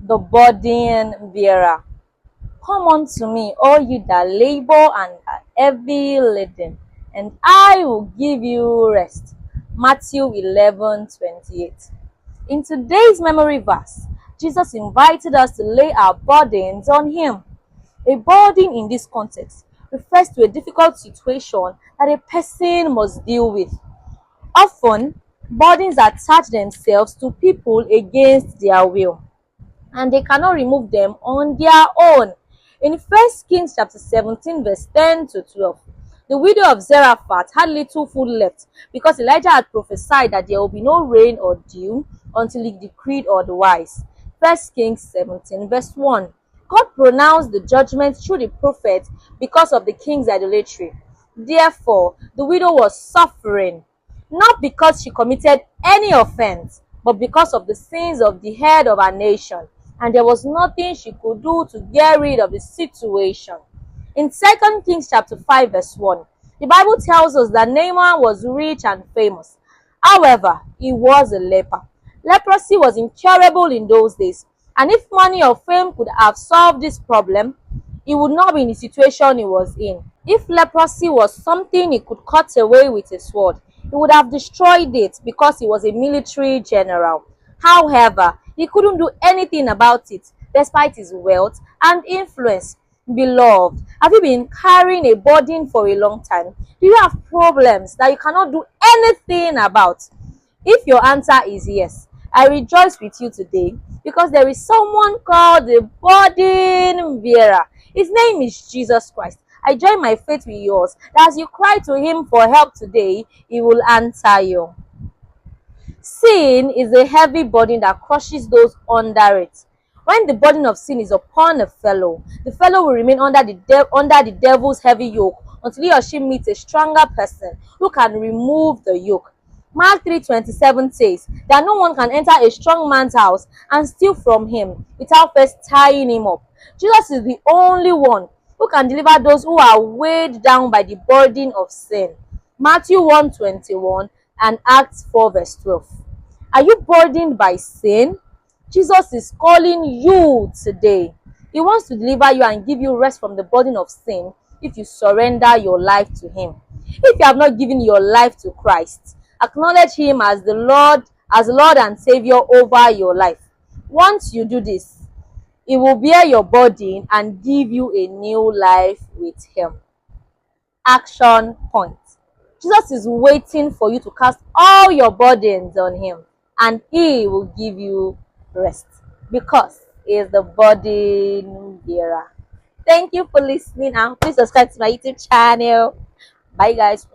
the burden bearer. Come unto me, all you that labor and are heavy laden, and I will give you rest. Matthew 11:28. In today's memory verse, Jesus invited us to lay our burdens on him. A burden in this context refers to a difficult situation that a person must deal with. Often, burdens attach themselves to people against their will, and they cannot remove them on their own. In 1 Kings chapter 17 verse 10 to 12, the widow of Zarephath had little food left because Elijah had prophesied that there will be no rain or dew until he decreed otherwise. 1 Kings 17 verse 1. God pronounced the judgment through the prophet because of the king's idolatry. Therefore, the widow was suffering, not because she committed any offense, but because of the sins of the head of her nation, and there was nothing she could do to get rid of the situation. In 2 Kings chapter 5 verse 1, the Bible tells us that Naaman was rich and famous. However, he was a leper. Leprosy was incurable in those days, and if money or fame could have solved this problem, he would not be in the situation he was in. If leprosy was something he could cut away with a sword, he would have destroyed it because he was a military general. However, he couldn't do anything about it despite his wealth and influence. Beloved, have you been carrying a burden for a long time? Do you have problems that you cannot do anything about? If your answer is yes, I rejoice with you today because there is someone called the burden bearer. His name is Jesus Christ. I join my faith with yours that as you cry to him for help today, he will answer you. Sin is a heavy burden that crushes those under it. When the burden of sin is upon a fellow, the fellow will remain under the devil's heavy yoke until he or she meets a stronger person who can remove the yoke. Mark 3:27 says that no one can enter a strong man's house and steal from him without first tying him up. Jesus is the only one who can deliver those who are weighed down by the burden of sin. Matthew 1:21 and Acts 4 verse 12. Are you burdened by sin? Jesus is calling you today. He wants to deliver you and give you rest from the burden of sin if you surrender your life to him. If you have not given your life to Christ, acknowledge him as the Lord and Savior over your life. Once you do this, he will bear your burden and give you a new life with him. Action point. Jesus is waiting for you to cast all your burdens on him, and he will give you rest because he is the burden bearer. Thank you for listening, and please subscribe to my YouTube channel. Bye guys.